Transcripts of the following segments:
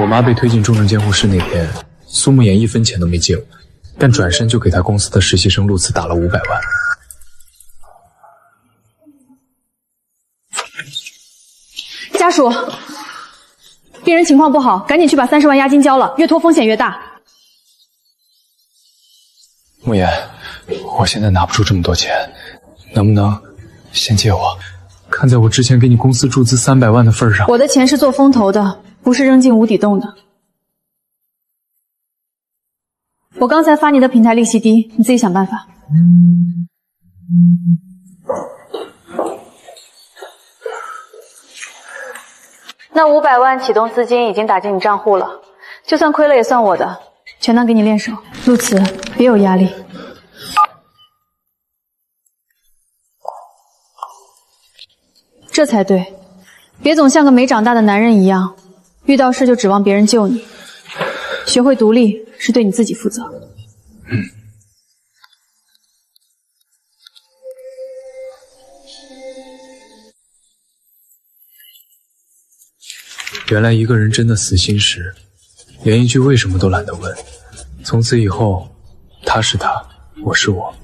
我妈被推进重症监护室那天，苏慕言1分钱都没借我，但转身就给他公司的实习生陆慈打了500万。家属，病人情况不好，赶紧去把30万押金交了，越拖风险越大。慕言，我现在拿不出这么多钱，能不能先借我？看在我之前给你公司注资300万的份上，我的钱是做风投的，不是扔进无底洞的。我刚才发你的平台利息低，你自己想办法。那500万启动资金已经打进你账户了，就算亏了也算我的，全当给你练手。陆慈，别有压力。这才对，别总像个没长大的男人一样，遇到事就指望别人救你。学会独立是对你自己负责。原来一个人真的死心时，连一句为什么都懒得问。从此以后，他是他，我是我。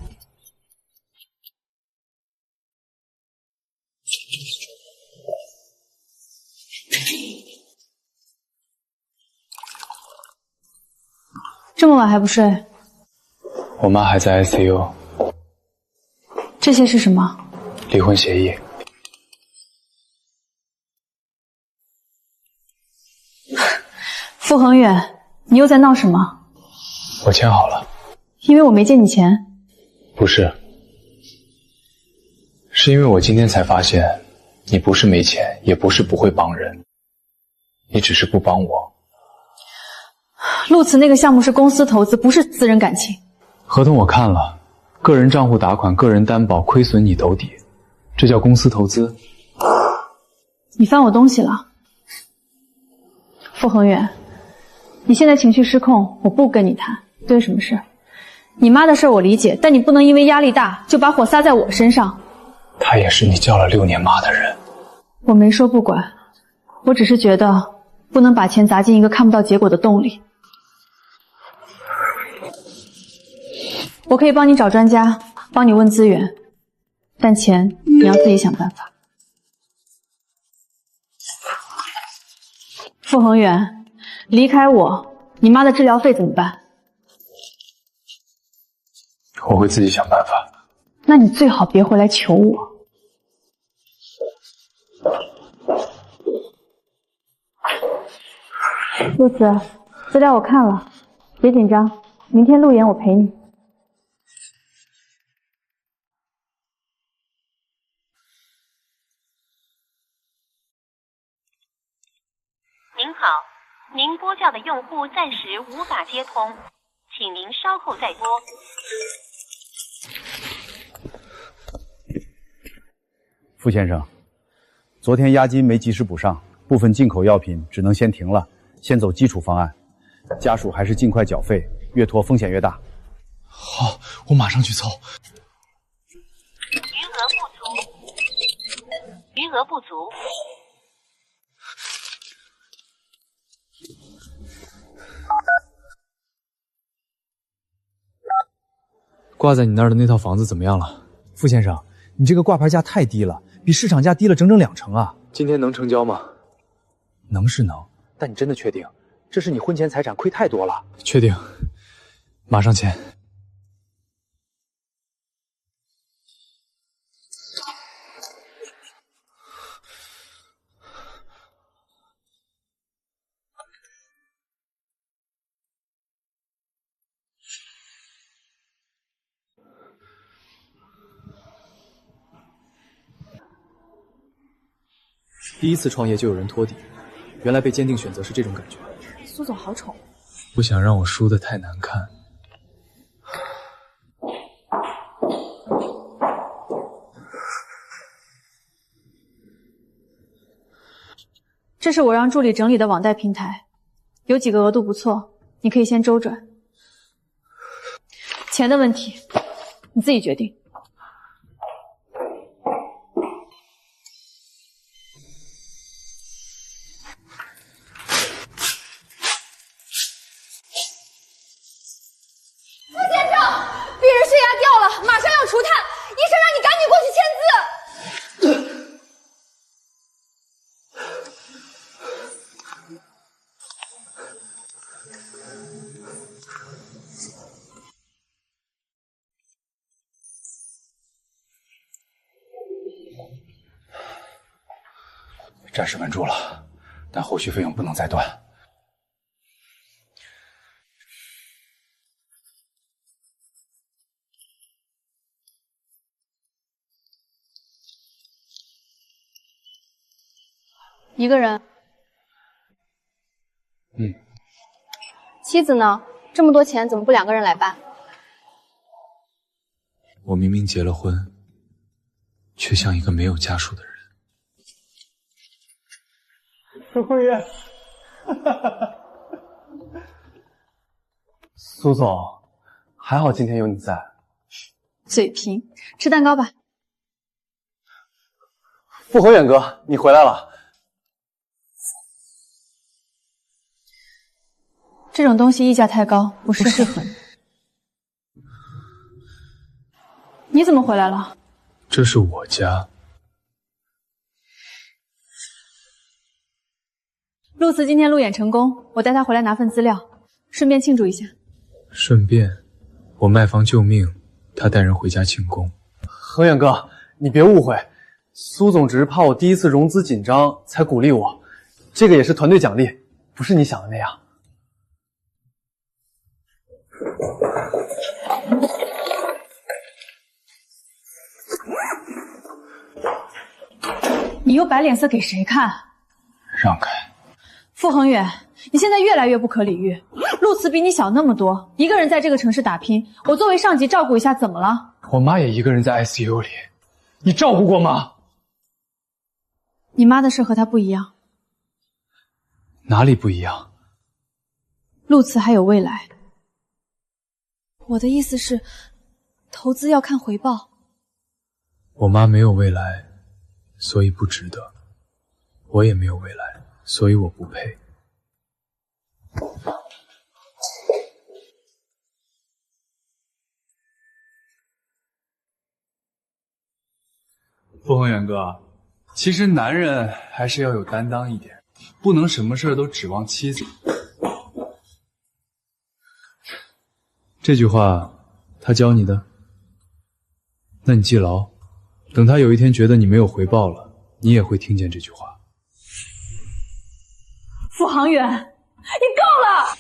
这么晚还不睡？我妈还在 ICU。这些是什么？离婚协议。傅恒远，你又在闹什么？我签好了。因为我没借你钱？不是，是因为我今天才发现，你不是没钱，也不是不会帮人，你只是不帮我。陆慈那个项目是公司投资，不是私人感情。合同我看了，个人账户打款，个人担保，亏损你兜底，这叫公司投资。你翻我东西了，傅恒远，你现在情绪失控，我不跟你谈。对什么事？你妈的事我理解，但你不能因为压力大就把火撒在我身上。她也是你叫了6年妈的人。我没说不管，我只是觉得不能把钱砸进一个看不到结果的洞里。我可以帮你找专家，帮你问资源，但钱你要自己想办法。傅恒远，离开我，你妈的治疗费怎么办？我会自己想办法。那你最好别回来求我。陆慈，资料我看了，别紧张，明天路演我陪你。您好，您拨叫的用户暂时无法接通，请您稍后再拨。傅先生，昨天押金没及时补上，部分进口药品只能先停了，先走基础方案。家属还是尽快缴费，越拖风险越大。好，我马上去凑。余额不足。挂在你那儿的那套房子怎么样了？傅先生，你这个挂牌价太低了，比市场价低了整整2成啊！今天能成交吗？能是能，但你真的确定？这是你婚前财产，亏太多了。确定，马上签。第一次创业就有人托底，原来被坚定选择是这种感觉。苏总好丑，不想让我输得太难看。这是我让助理整理的网贷平台，有几个额度不错，你可以先周转。钱的问题，你自己决定。暂时稳住了，但后续费用不能再断。一个人。妻子呢？这么多钱怎么不2个人来办？我明明结了婚，却像一个没有家属的人。苏红月，苏总，还好今天有你在。嘴贫，吃蛋糕吧。傅恒远哥，你回来了。这种东西溢价太高，不适合你。你怎么回来了？这是我家。陆慈今天路演成功，我带他回来拿份资料，顺便庆祝一下。顺便，我卖房救命，他带人回家庆功。恒远哥，你别误会，苏总只是怕我第一次融资紧张，才鼓励我。这个也是团队奖励，不是你想的那样。你又摆脸色给谁看？让开！傅恒远，你现在越来越不可理喻。陆慈比你小那么多，一个人在这个城市打拼，我作为上级照顾一下，怎么了？我妈也一个人在 ICU 里，你照顾过吗？你妈的事和她不一样。哪里不一样？陆慈还有未来。我的意思是，投资要看回报。我妈没有未来，所以不值得。我也没有未来，所以我不配。傅恒远哥，其实男人还是要有担当一点，不能什么事都指望妻子。这句话他教你的？那你记牢，等他有一天觉得你没有回报了，你也会听见这句话。傅航远，你够了！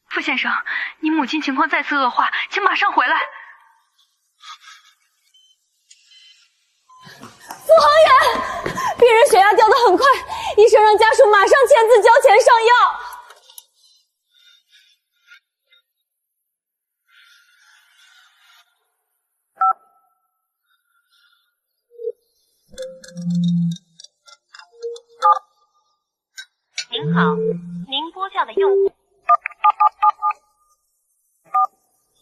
傅先生，你母亲情况再次恶化，请马上回来。傅航远，病人血压掉得很快，医生让家属马上签字交钱上药。您好，您拨叫的用户。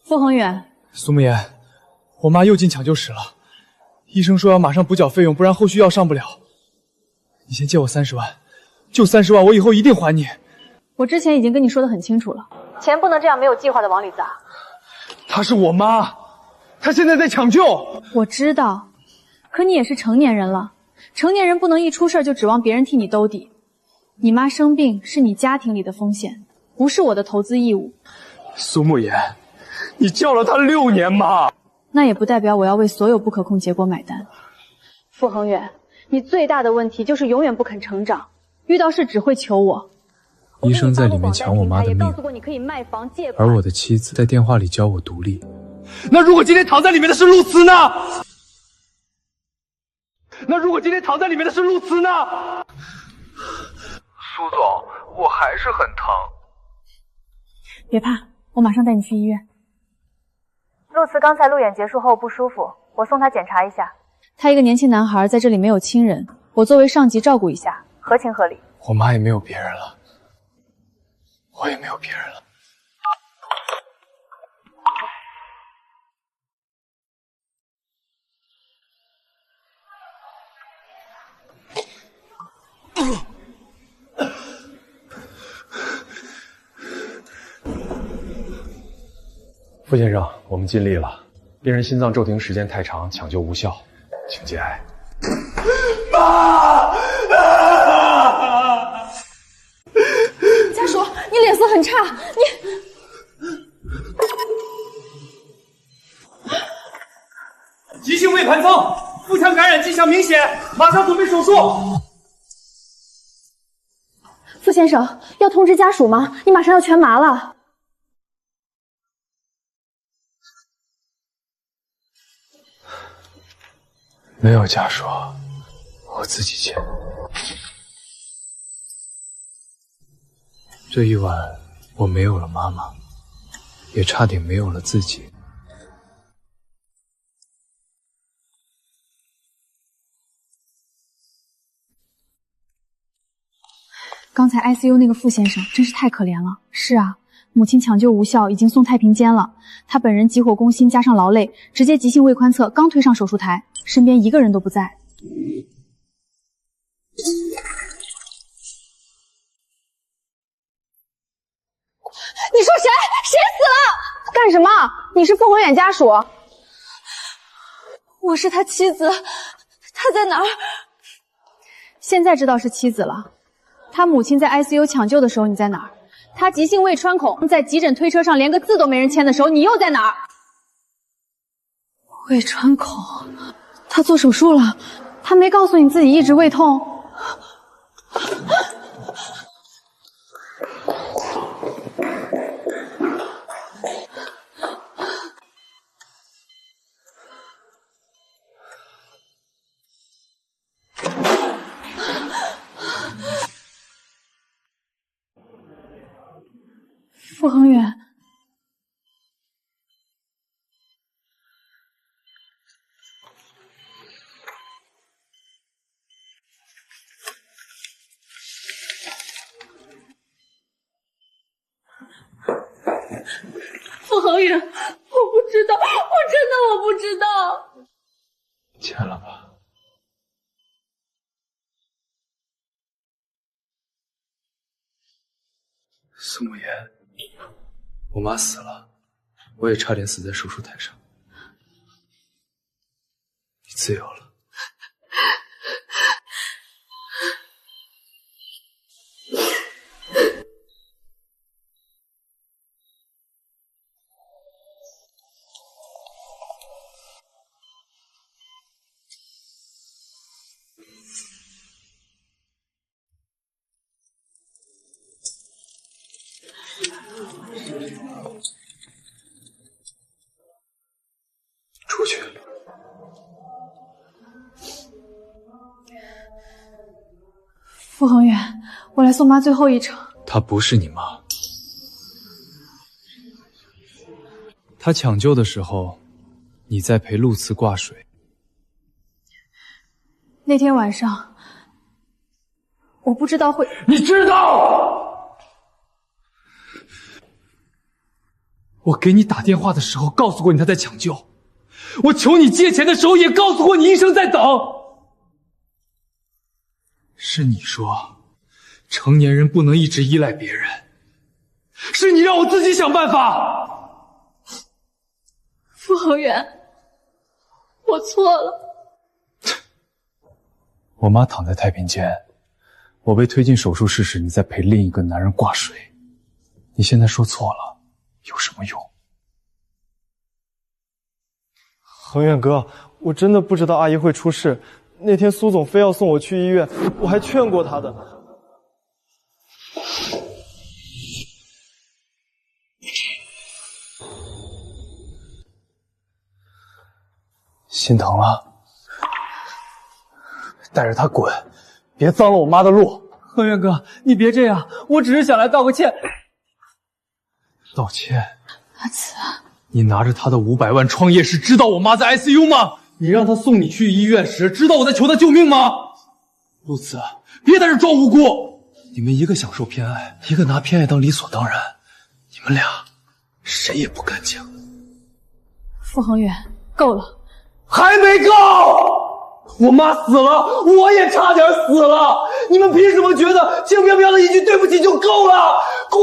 傅恒远，苏慕言，我妈又进抢救室了，医生说要马上补缴费用，不然后续药上不了。你先借我30万，就30万，我以后一定还你。我之前已经跟你说得很清楚了，钱不能这样没有计划的往里砸。她是我妈，她现在在抢救。我知道，可你也是成年人了，成年人不能一出事就指望别人替你兜底。你妈生病是你家庭里的风险，不是我的投资义务。苏慕言，你叫了她6年嘛，那也不代表我要为所有不可控结果买单。傅恒远，你最大的问题就是永远不肯成长，遇到事只会求我。医生在里面抢我妈的命，而我的妻子在电话里教我独立。那如果今天躺在里面的是陆慈呢？那如果今天躺在里面的是陆慈呢？苏总，我还是很疼。别怕，我马上带你去医院。陆慈刚才路演结束后不舒服，我送他检查一下。他一个年轻男孩在这里没有亲人，我作为上级照顾一下，合情合理。我妈也没有别人了，我也没有别人了。傅先生，我们尽力了。病人心脏骤停时间太长，抢救无效，请节哀。妈！家属，你脸色很差，急性胃盘增，腹腔感染迹象明显，马上准备手术。傅先生，要通知家属吗？你马上要全麻了。没有家属，我自己签。这一晚，我没有了妈妈，也差点没有了自己。刚才 ICU 那个傅先生真是太可怜了。是啊，母亲抢救无效，已经送太平间了。他本人急火攻心，加上劳累，直接急性胃宽侧，刚推上手术台，身边一个人都不在。你说谁？谁死了？干什么？你是傅宏远家属？我是他妻子，他在哪儿？现在知道是妻子了。他母亲在 ICU 抢救的时候你在哪儿？他急性胃穿孔，在急诊推车上连个字都没人签的时候你又在哪儿？胃穿孔，他做手术了，他没告诉你自己一直胃痛。傅恒远，傅恒远，我不知道，我不知道。签了吧。宋慕言，我妈死了，我也差点死在手术台上。你自由了。出去。傅恒远，我来送妈最后一程。她不是你妈。她抢救的时候，你在陪陆慈挂水。那天晚上，我不知道会……你知道？我给你打电话的时候告诉过你他在抢救，我求你借钱的时候也告诉过你医生在等。是你说，成年人不能一直依赖别人，是你让我自己想办法。傅恒远，我错了。我妈躺在太平间，我被推进手术室时，你在陪另一个男人挂水。你现在说错了，有什么用？恒远哥，我真的不知道阿姨会出事。那天苏总非要送我去医院，我还劝过他的。心疼了？带着他滚，别脏了我妈的路。恒远哥，你别这样，我只是想来道个歉。道歉？阿慈，你拿着他的500万创业时，知道我妈在 ICU 吗？你让他送你去医院时，知道我在求他救命吗？陆慈，别在这装无辜。你们一个享受偏爱，一个拿偏爱当理所当然，你们俩谁也不干净。傅恒远，够了。还没够！我妈死了，我也差点死了。你们凭什么觉得轻飘飘的一句对不起就够了？滚！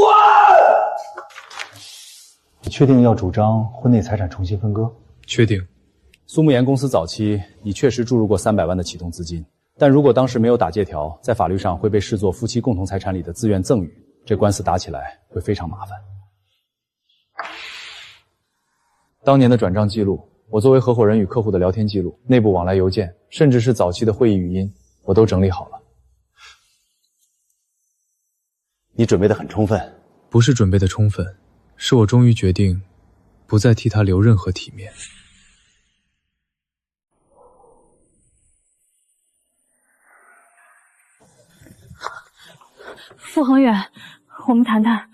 你确定要主张婚内财产重新分割？确定。苏沐言公司早期你确实注入过300万的启动资金，但如果当时没有打借条，在法律上会被视作夫妻共同财产里的自愿赠与，这官司打起来会非常麻烦。当年的转账记录，我作为合伙人与客户的聊天记录、内部往来邮件，甚至是早期的会议语音，我都整理好了。你准备得很充分。不是准备的充分，是我终于决定不再替他留任何体面。傅恒远，我们谈谈。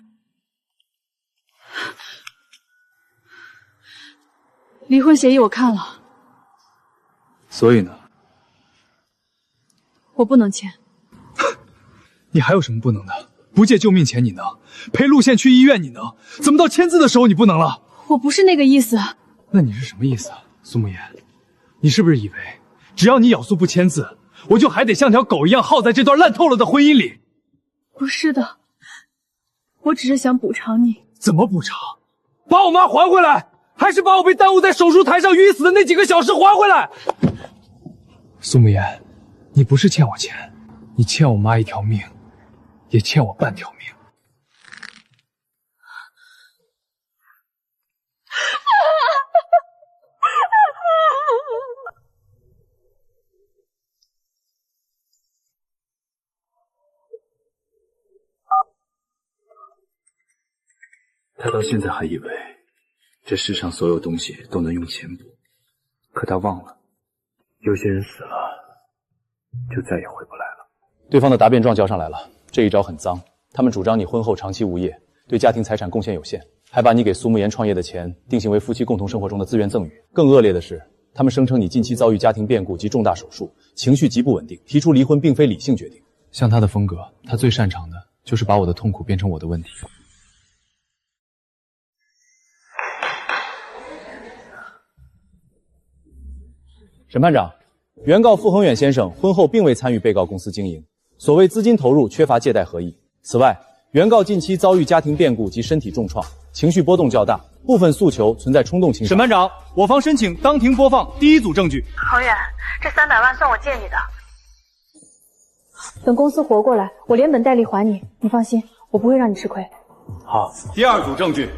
离婚协议我看了，所以呢？我不能签。你还有什么不能的？不借救命钱你能，陪陆宪去医院你能，怎么到签字的时候你不能了？我不是那个意思。那你是什么意思啊，苏沐言？你是不是以为只要你咬苏不签字，我就还得像条狗一样耗在这段烂透了的婚姻里？不是的，我只是想补偿你。怎么补偿？把我妈还回来，还是把我被耽误在手术台上晕死的那几个小时还回来？苏沐言，你不是欠我钱，你欠我妈一条命，也欠我半条命。他到现在还以为这世上所有东西都能用钱补，可他忘了，有些人死了就再也回不来了。对方的答辩状交上来了，这一招很脏。他们主张你婚后长期无业，对家庭财产贡献有限，还把你给苏沐言创业的钱定性为夫妻共同生活中的自愿赠与。更恶劣的是，他们声称你近期遭遇家庭变故及重大手术，情绪极不稳定，提出离婚并非理性决定。像他的风格，他最擅长的就是把我的痛苦变成我的问题。审判长，原告傅恒远先生婚后并未参与被告公司经营，所谓资金投入缺乏借贷合意。此外，原告近期遭遇家庭变故及身体重创，情绪波动较大，部分诉求存在冲动倾向。审判长，我方申请当庭播放第一组证据。恒远，这300万算我借你的。等公司活过来，我连本带利还你。你放心，我不会让你吃亏。好，第二组证据。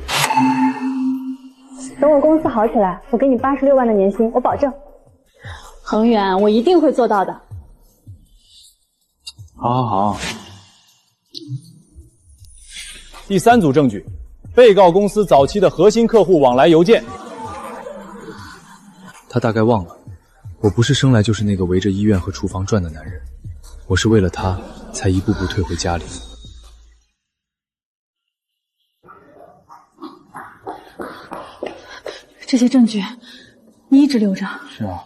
等我公司好起来，我给你86万的年薪，我保证。恒远，我一定会做到的。好。第三组证据，被告公司早期的核心客户往来邮件。他大概忘了，我不是生来就是那个围着医院和厨房转的男人，我是为了他才一步步退回家里。这些证据，你一直留着。是啊，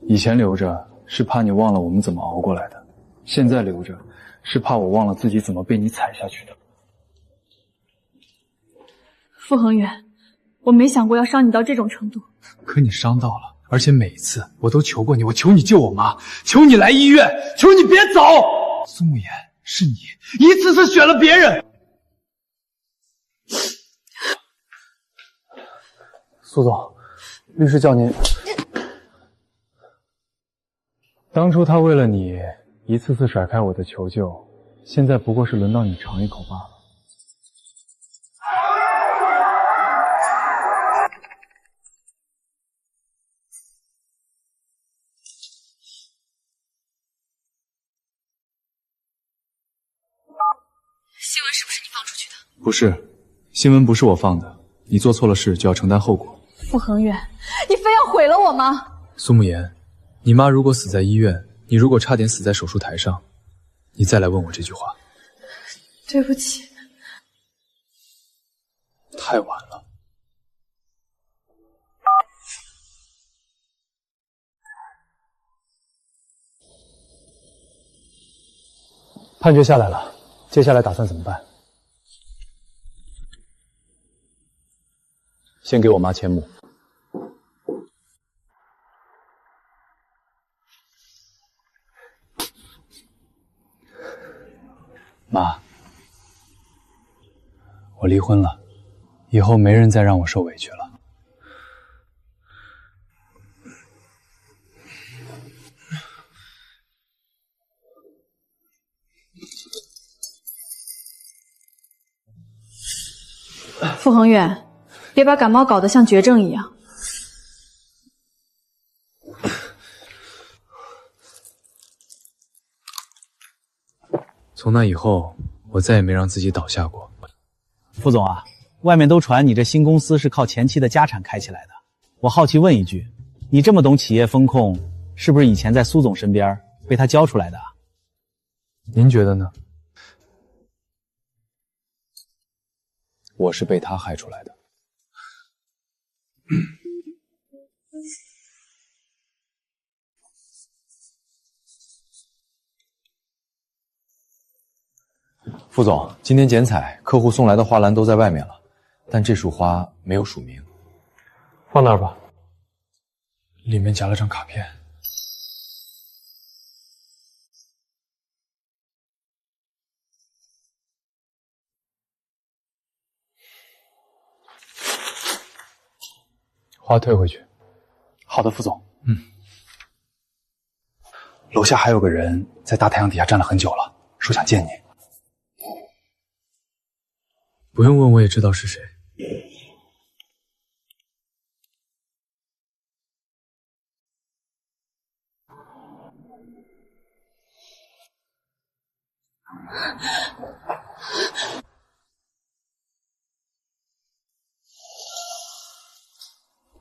以前留着是怕你忘了我们怎么熬过来的，现在留着是怕我忘了自己怎么被你踩下去的。傅恒远，我没想过要伤你到这种程度。可你伤到了，而且每一次我都求过你，我求你救我妈，求你来医院，求你别走。苏沐言，是你一次次选了别人。苏总，律师叫您。当初他为了你一次次甩开我的求救，现在不过是轮到你尝一口罢了。新闻是不是你放出去的？不是，新闻不是我放的，你做错了事就要承担后果。傅恒远，你非要毁了我吗？苏沐言，你妈如果死在医院，你如果差点死在手术台上，你再来问我这句话。对不起。太晚了。判决下来了，接下来打算怎么办？先给我妈签墓。妈，我离婚了，以后没人再让我受委屈了。傅恒远，别把感冒搞得像绝症一样。从那以后，我再也没让自己倒下过。傅总啊，外面都传你这新公司是靠前妻的家产开起来的。我好奇问一句，你这么懂企业风控，是不是以前在苏总身边被他教出来的啊？您觉得呢？我是被他害出来的。副总，今天剪彩，客户送来的花篮都在外面了，但这束花没有署名。放那儿吧。里面夹了张卡片。花退回去。好的，副总。楼下还有个人在大太阳底下站了很久了，说想见你。不用问，我也知道是谁。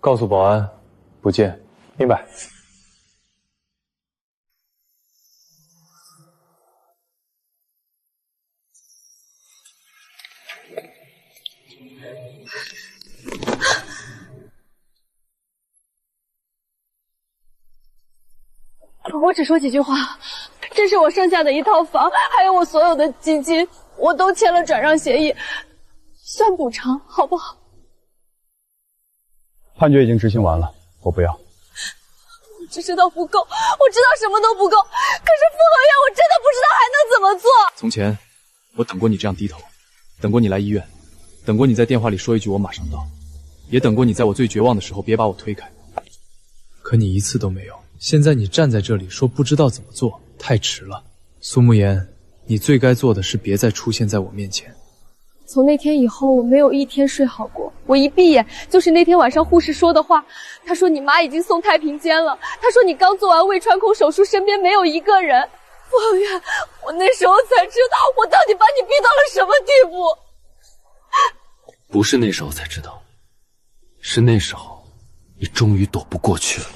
告诉保安，不见。明白。我只说几句话，这是我剩下的一套房，还有我所有的基金，我都签了转让协议，算补偿好不好？判决已经执行完了，我不要。我只知道不够，我知道什么都不够，可是傅恒远，我真的不知道还能怎么做。从前，我等过你这样低头，等过你来医院，等过你在电话里说一句我马上到，也等过你在我最绝望的时候别把我推开。可你一次都没有。现在你站在这里说不知道怎么做，太迟了。苏慕言，你最该做的是别再出现在我面前。从那天以后，我没有一天睡好过。我一闭眼就是那天晚上护士说的话。她说你妈已经送太平间了。她说你刚做完胃穿孔手术，身边没有一个人。傅恒远，我那时候才知道我到底把你逼到了什么地步。不是那时候才知道，是那时候你终于躲不过去了。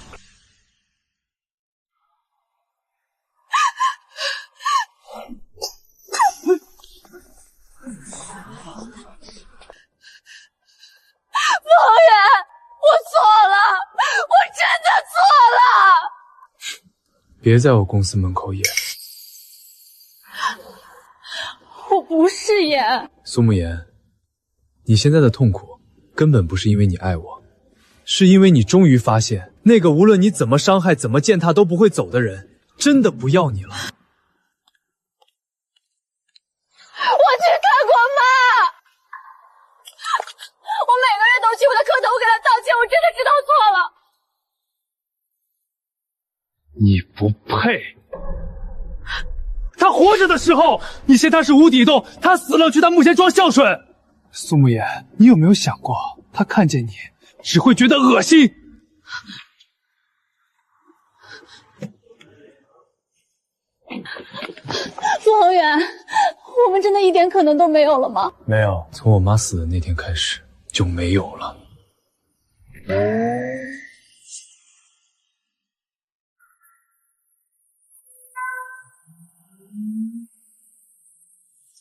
傅恒远，我错了，我真的错了。别在我公司门口演。我不是演。苏慕言，你现在的痛苦根本不是因为你爱我，是因为你终于发现，那个无论你怎么伤害、怎么践踏都不会走的人，真的不要你了。我去看过妈，我每个月都去我的磕头给她道歉，我真的知道错了。你不配。他活着的时候，你嫌他是无底洞；他死了，去他墓前装孝顺。苏慕言，你有没有想过，他看见你只会觉得恶心？傅恒远，我们真的一点可能都没有了吗？没有，从我妈死的那天开始就没有了。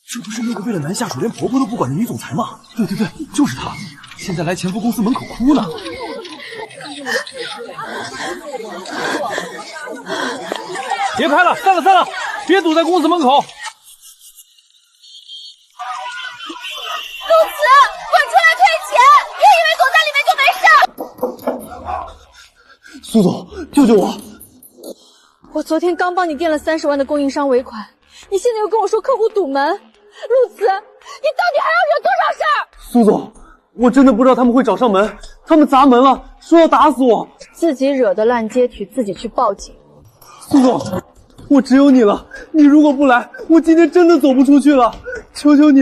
这不是那个为了男下属连婆婆都不管的女总裁吗？对对对，就是她，现在来前夫公司门口哭呢。别拍了，散了散了，别堵在公司门口。公子，滚出来退钱！别以为躲在里面就没事。苏总，救救我！我昨天刚帮你垫了30万的供应商尾款，你现在又跟我说客户堵门，陆慈，你到底还要惹多少事儿？苏总，我真的不知道他们会找上门，他们砸门了，说要打死我。自己惹的烂街曲，自己去报警。苏总，我只有你了，你如果不来，我今天真的走不出去了，求求你。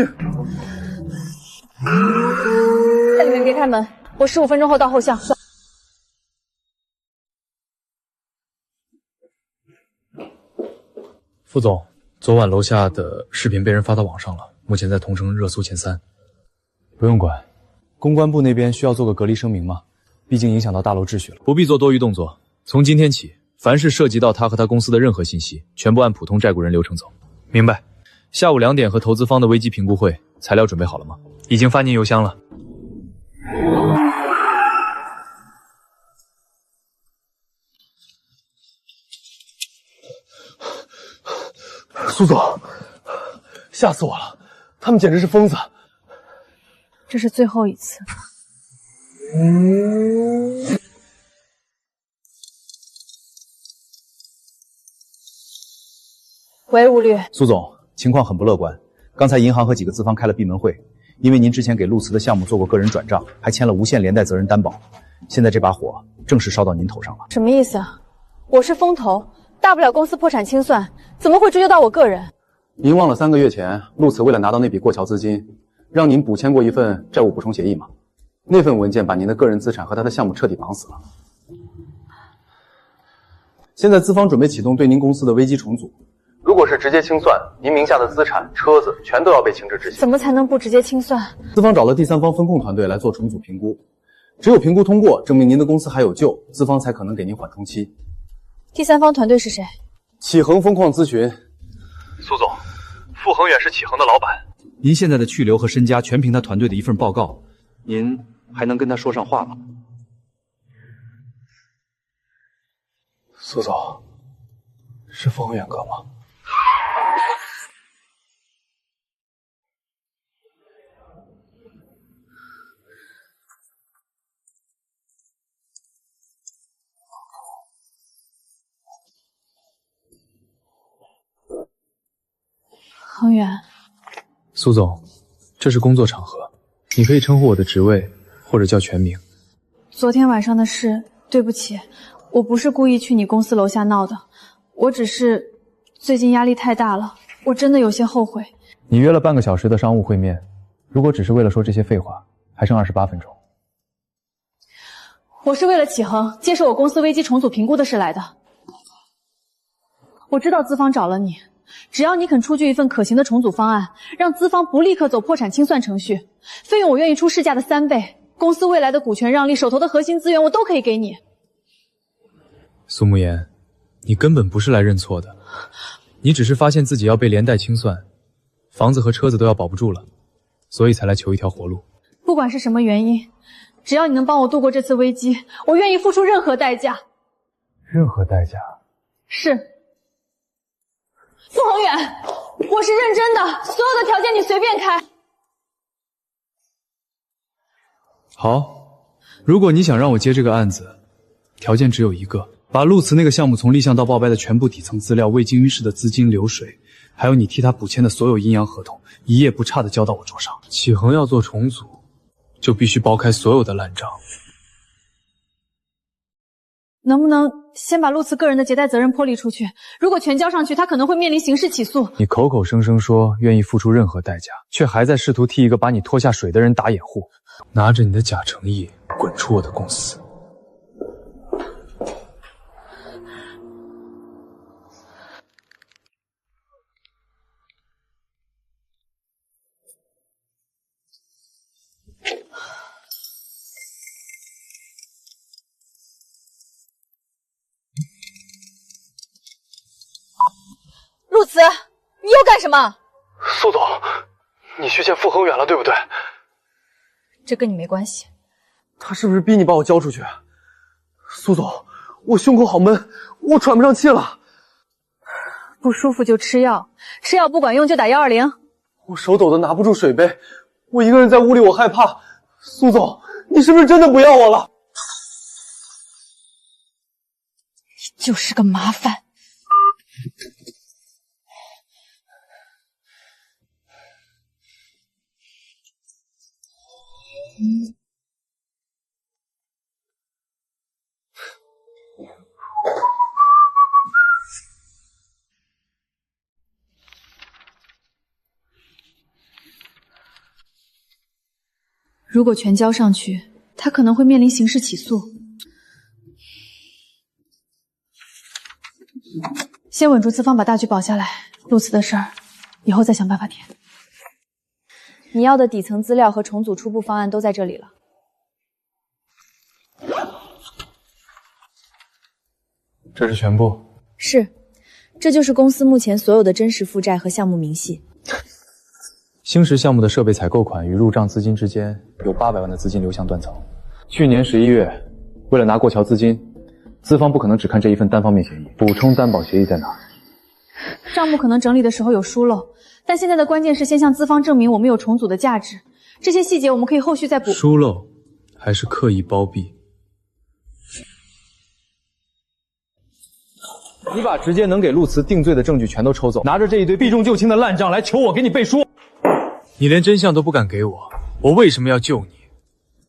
开门，我15分钟后到后巷。副总，昨晚楼下的视频被人发到网上了，目前在同城热搜前3。不用管，公关部那边需要做个隔离声明吗？毕竟影响到大楼秩序了。不必做多余动作。从今天起，凡是涉及到他和他公司的任何信息，全部按普通债务人流程走。明白。下午2点和投资方的危机评估会，材料准备好了吗？已经发您邮箱了。苏总，吓死我了！他们简直是疯子。这是最后一次。喂，吴律。苏总，情况很不乐观。刚才银行和几个资方开了闭门会，因为您之前给陆慈的项目做过个人转账，还签了无限连带责任担保。现在这把火正式烧到您头上了。什么意思啊？我是风投，大不了公司破产清算，怎么会追究到我个人？您忘了3个月前陆慈为了拿到那笔过桥资金，让您补签过一份债务补充协议吗？那份文件把您的个人资产和他的项目彻底绑死了。现在资方准备启动对您公司的危机重组，如果是直接清算，您名下的资产、车子全都要被强制执行。怎么才能不直接清算？资方找了第三方风控团队来做重组评估，只有评估通过，证明您的公司还有救，资方才可能给您缓冲期。第三方团队是谁？启恒风矿咨询。苏总，傅恒远是启恒的老板。您现在的去留和身家全凭他团队的一份报告，您还能跟他说上话吗？苏总，是傅恒远哥吗？恒远，苏总，这是工作场合，你可以称呼我的职位，或者叫全名。昨天晚上的事，对不起，我不是故意去你公司楼下闹的，我只是最近压力太大了，我真的有些后悔。你约了半个小时的商务会面，如果只是为了说这些废话，还剩28分钟。我是为了启恒接受我公司危机重组评估的事来的。我知道资方找了你，只要你肯出具一份可行的重组方案，让资方不立刻走破产清算程序，费用我愿意出市价的3倍，公司未来的股权让利，手头的核心资源我都可以给你。苏慕言，你根本不是来认错的，你只是发现自己要被连带清算，房子和车子都要保不住了，所以才来求一条活路。不管是什么原因，只要你能帮我度过这次危机，我愿意付出任何代价。任何代价？是。傅恒远，我是认真的，所有的条件你随便开。好，如果你想让我接这个案子，条件只有一个，把陆慈那个项目从立项到报掰的全部底层资料、未经预示的资金流水，还有你替他补签的所有阴阳合同，一页不差的交到我桌上。启恒要做重组，就必须剥开所有的烂账。能不能先把陆慈个人的结贷责任剥离出去？如果全交上去，他可能会面临刑事起诉。你口口声声说愿意付出任何代价，却还在试图替一个把你拖下水的人打掩护，拿着你的假诚意滚出我的公司。陆慈，你又干什么？苏总，你去见傅恒远了，对不对？这跟你没关系。他是不是逼你把我交出去？苏总，我胸口好闷，我喘不上气了。不舒服就吃药，吃药不管用就打120。我手抖的拿不住水杯，我一个人在屋里，我害怕。苏总，你是不是真的不要我了？你就是个麻烦。如果全交上去，他可能会面临刑事起诉。先稳住资方，把大局保下来。陆慈的事儿，以后再想办法填。你要的底层资料和重组初步方案都在这里了。这是全部？是，这就是公司目前所有的真实负债和项目明细。星石项目的设备采购款与入账资金之间有800万的资金流向断层。去年11月，为了拿过桥资金，资方不可能只看这一份单方面协议。补充担保协议在哪？账目可能整理的时候有疏漏，但现在的关键是先向资方证明我们有重组的价值。这些细节我们可以后续再补。疏漏还是刻意包庇？你把直接能给陆慈定罪的证据全都抽走，拿着这一堆避重就轻的烂账来求我给你背书。你连真相都不敢给我，我为什么要救你？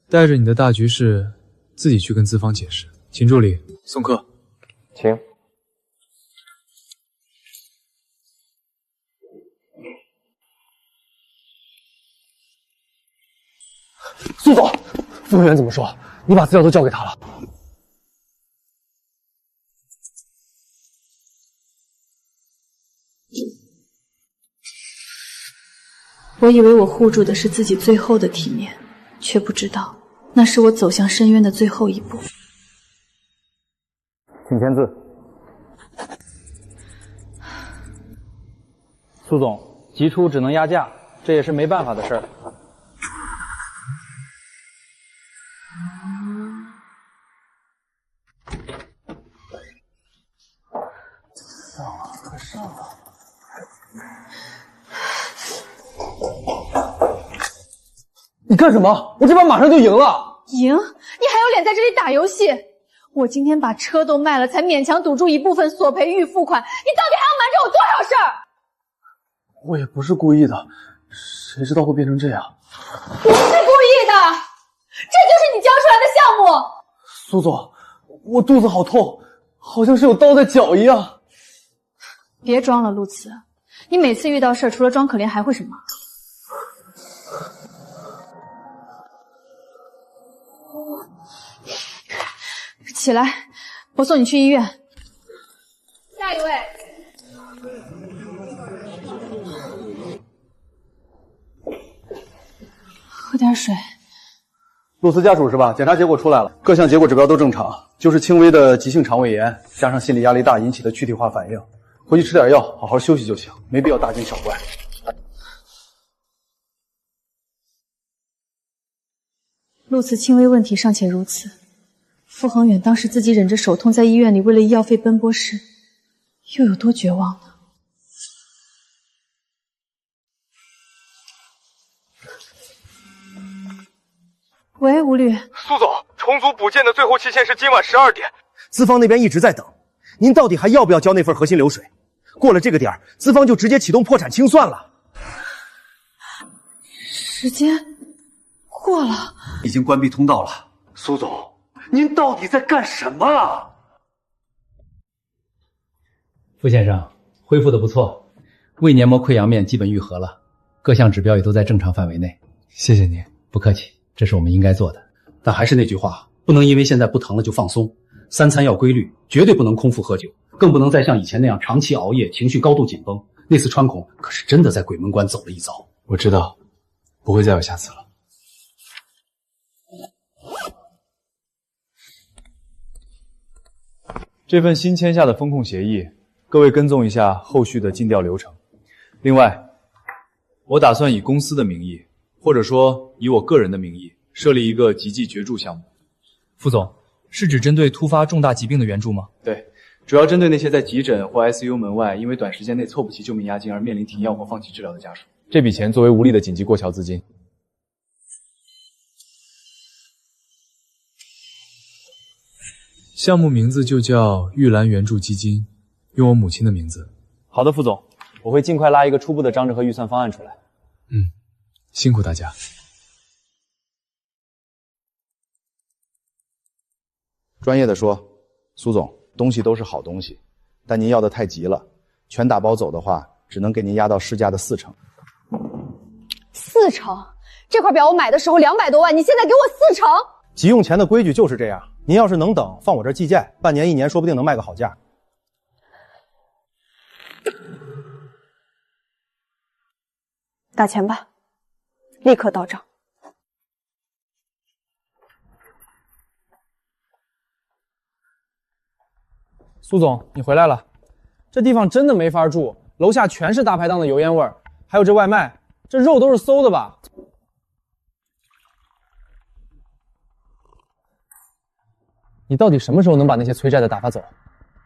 带着你的大局势，自己去跟资方解释。请助理送客。请。苏总，副会员怎么说？你把资料都交给他了？我以为我护住的是自己最后的体面，却不知道那是我走向深渊的最后一步。请签字。苏总，急出只能压价，这也是没办法的事儿。快上啊！你干什么？我这把马上就赢了。赢？你还有脸在这里打游戏？我今天把车都卖了，才勉强堵住一部分索赔预付款。你到底还要瞒着我多少事儿？我也不是故意的，谁知道会变成这样？不是故意的，这就是你交出来的项目。苏总，我肚子好痛，好像是有刀在绞一样。别装了，陆慈，你每次遇到事儿，除了装可怜还会什么？起来，我送你去医院。下一位。喝点水。陆慈家属是吧？检查结果出来了，各项结果指标都正常，就是轻微的急性肠胃炎，加上心理压力大引起的躯体化反应。回去吃点药，好好休息就行，没必要大惊小怪。陆慈轻微问题尚且如此，傅恒远当时自己忍着手痛在医院里为了医药费奔波时，又有多绝望呢？喂，吴律。苏总，重组补件的最后期限是今晚12点。资方那边一直在等，您到底还要不要交那份核心流水？过了这个点儿，资方就直接启动破产清算了。时间过了，已经关闭通道了。苏总，您到底在干什么啊？傅先生，恢复的不错，胃黏膜溃疡面基本愈合了，各项指标也都在正常范围内。谢谢您。不客气，这是我们应该做的。但还是那句话，不能因为现在不疼了就放松。3餐要规律，绝对不能空腹喝酒，更不能再像以前那样长期熬夜，情绪高度紧绷。那次穿孔可是真的在鬼门关走了一遭。我知道，不会再有下次了。这份新签下的风控协议，各位跟踪一下后续的尽调流程。另外，我打算以公司的名义，或者说以我个人的名义，设立一个急济绝助项目。副总，是指针对突发重大疾病的援助吗？对，主要针对那些在急诊或 ICU 门外因为短时间内凑不齐救命押金而面临停药或放弃治疗的家属。这笔钱作为无力的紧急过桥资金。项目名字就叫玉兰援助基金，用我母亲的名字。好的，副总，我会尽快拉一个初步的章程和预算方案出来。辛苦大家。专业的说，苏总，东西都是好东西，但您要的太急了，全打包走的话，只能给您压到市价的40%。40%？这块表我买的时候200多万，你现在给我40%？急用钱的规矩就是这样。您要是能等，放我这儿计件，半年1年说不定能卖个好价。打钱吧，立刻到账。苏总，你回来了。这地方真的没法住，楼下全是大排档的油烟味儿，还有这外卖，这肉都是馊的吧？你到底什么时候能把那些催债的打发走？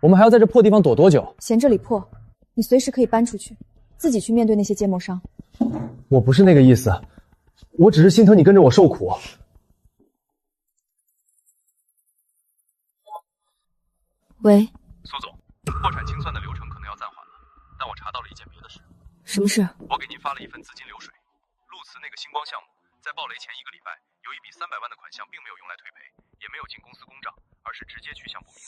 我们还要在这破地方躲多久？嫌这里破，你随时可以搬出去，自己去面对那些结盟商。我不是那个意思，我只是心疼你跟着我受苦。喂，苏总，破产清算的流程可能要暂缓了，但我查到了一件别的事。什么事？我给您发了一份资金流水，陆慈那个星光项目在暴雷前1个礼拜，有一笔300万的款项并没有用来退赔，也没有进公司公账，而是直接去向不明。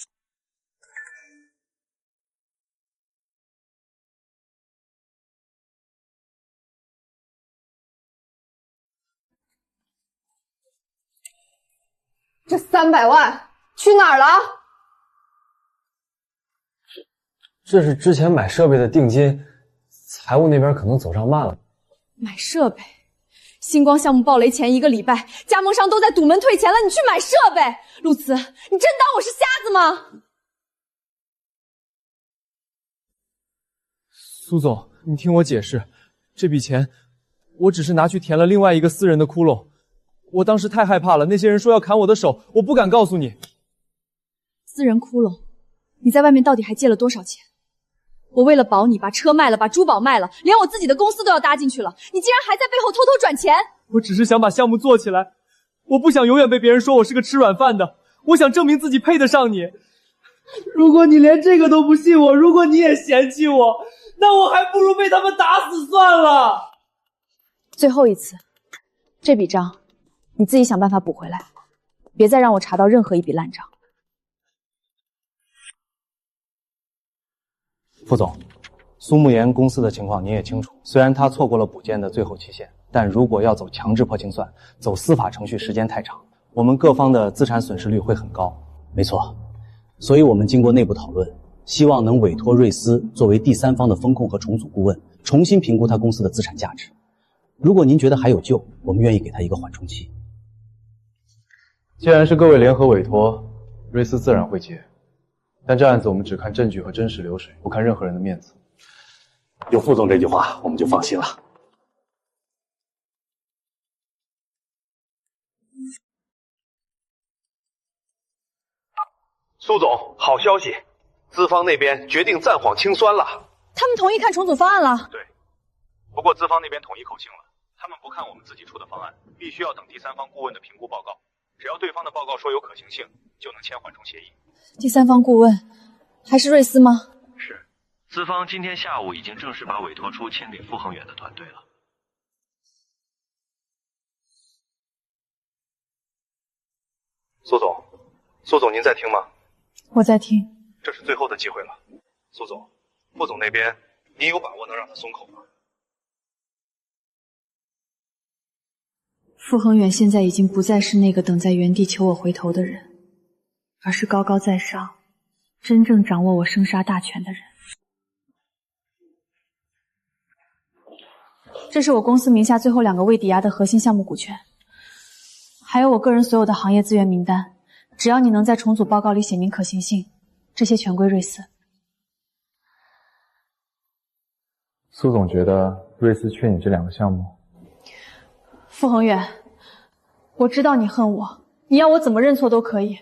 这300万去哪儿了？这是之前买设备的定金，财务那边可能走账慢了。买设备？星光项目暴雷前1个礼拜，加盟商都在堵门退钱了，你去买设备？陆慈，你真当我是瞎子吗？苏总，你听我解释，这笔钱我只是拿去填了另外一个私人的窟窿。我当时太害怕了，那些人说要砍我的手，我不敢告诉你。私人窟窿？你在外面到底还借了多少钱？我为了保你，把车卖了，把珠宝卖了，连我自己的公司都要搭进去了，你竟然还在背后偷偷转钱！我只是想把项目做起来，我不想永远被别人说我是个吃软饭的，我想证明自己配得上你。如果你连这个都不信我，如果你也嫌弃我，那我还不如被他们打死算了。最后一次，这笔账你自己想办法补回来，别再让我查到任何一笔烂账。副总，苏沐言公司的情况您也清楚，虽然他错过了补件的最后期限，但如果要走强制破清算，走司法程序时间太长，我们各方的资产损失率会很高。没错，所以我们经过内部讨论，希望能委托瑞思作为第三方的风控和重组顾问，重新评估他公司的资产价值。如果您觉得还有救，我们愿意给他一个缓冲期。既然是各位联合委托，瑞思自然会接。但这案子我们只看证据和真实流水，不看任何人的面子。有副总这句话，我们就放心了。苏总，好消息，资方那边决定暂缓清算了。他们同意看重组方案了。对，不过资方那边统一口径了，他们不看我们自己出的方案，必须要等第三方顾问的评估报告。只要对方的报告说有可行性，就能签缓冲协议。第三方顾问还是瑞思吗？是，资方今天下午已经正式把委托书签给傅恒远的团队了。苏总您在听吗？我在听。这是最后的机会了，苏总，副总那边您有把握能让他松口吗？傅恒远现在已经不再是那个等在原地求我回头的人，而是高高在上，真正掌握我生杀大权的人。这是我公司名下最后2个未抵押的核心项目股权，还有我个人所有的行业资源名单。只要你能在重组报告里写明可行性，这些全归瑞思。苏总觉得瑞思缺你这2个项目？傅恒远，我知道你恨我，你要我怎么认错都可以，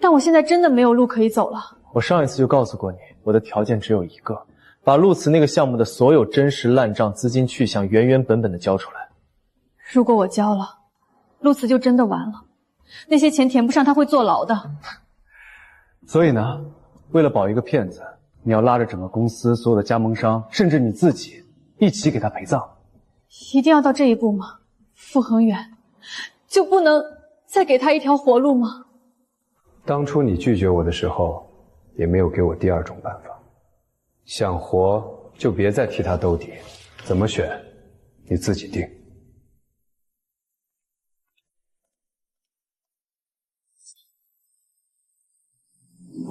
但我现在真的没有路可以走了。我上一次就告诉过你，我的条件只有一个，把陆慈那个项目的所有真实烂账、资金去向原原本本的交出来。如果我交了，陆慈就真的完了，那些钱填不上，他会坐牢的。所以呢，为了保一个骗子，你要拉着整个公司所有的加盟商，甚至你自己一起给他陪葬。一定要到这一步吗？傅恒远，就不能再给他一条活路吗？当初你拒绝我的时候，也没有给我第2种办法。想活就别再替他兜底，怎么选，你自己定。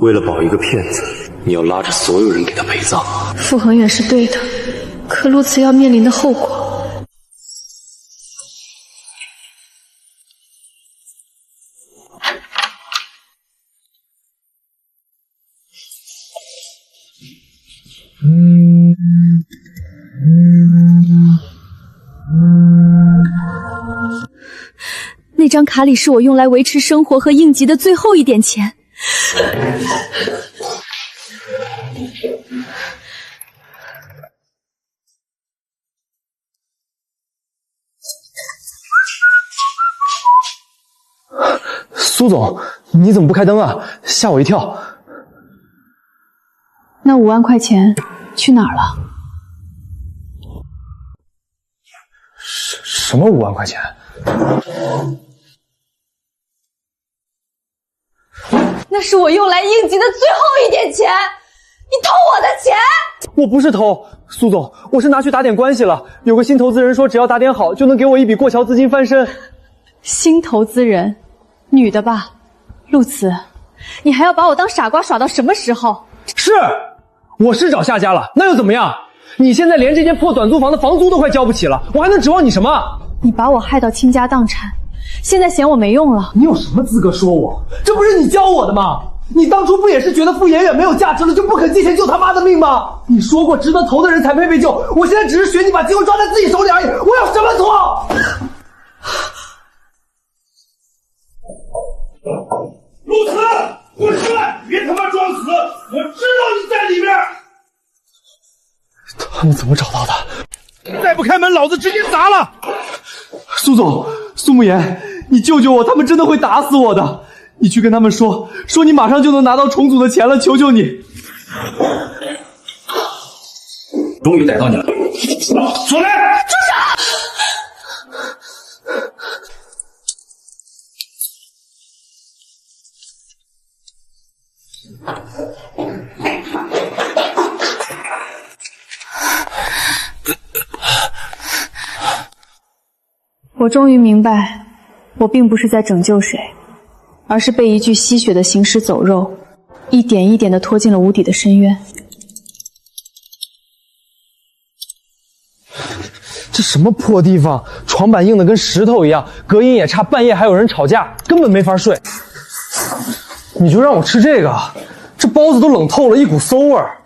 为了保一个骗子，你要拉着所有人给他陪葬。傅恒远是对的，可陆慈要面临的后果。那张卡里是我用来维持生活和应急的最后一点钱。苏总，你怎么不开灯啊？吓我一跳。那5万块钱去哪儿了？什么5万块钱？那是我用来应急的最后一点钱，你偷我的钱！我不是偷，苏总，我是拿去打点关系了。有个新投资人说，只要打点好，就能给我一笔过桥资金翻身。新投资人，女的吧？陆慈，你还要把我当傻瓜耍到什么时候？是，我是找下家了，那又怎么样？你现在连这间破短租房的房租都快交不起了，我还能指望你什么？你把我害到倾家荡产，现在嫌我没用了？你有什么资格说我？这不是你教我的吗？你当初不也是觉得傅妍妍没有价值了，就不肯借钱救他妈的命吗？你说过值得投的人才配被救，我现在只是学你把机会抓在自己手里而已，我有什么错？陆慈，滚出来！别他妈装死！我知道你在里面。他们怎么找到的？再不开门，老子直接砸了！苏总，苏慕言，你救救我！他们真的会打死我的！你去跟他们说你马上就能拿到重组的钱了，求求你！终于逮到你了！出来！住手！我终于明白，我并不是在拯救谁，而是被一具吸血的行尸走肉一点一点地拖进了无底的深渊。这什么破地方，床板硬的跟石头一样，隔音也差，半夜还有人吵架，根本没法睡。你就让我吃这个，这包子都冷透了，一股馊味儿。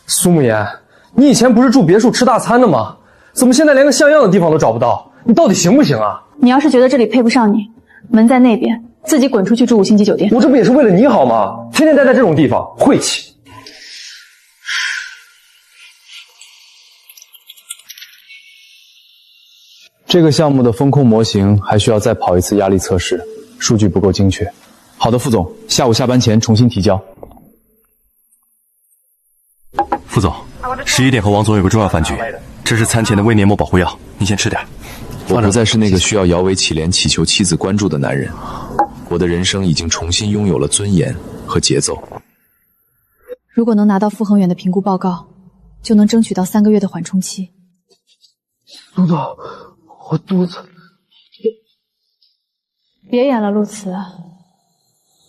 苏慕言，你以前不是住别墅吃大餐的吗？怎么现在连个像样的地方都找不到？你到底行不行啊？你要是觉得这里配不上你，门在那边，自己滚出去住5星级酒店。我这不也是为了你好吗？天天待在这种地方，晦气。这个项目的风控模型还需要再跑一次压力测试，数据不够精确。好的，副总，下午下班前重新提交。副总，11点和王总有个重要饭局，这是餐前的胃黏膜保护药，你先吃点。我不再是那个需要摇尾乞怜祈求妻子关注的男人，我的人生已经重新拥有了尊严和节奏。如果能拿到傅恒远的评估报告，就能争取到3个月的缓冲期。陆总，我肚子……别演了，陆慈，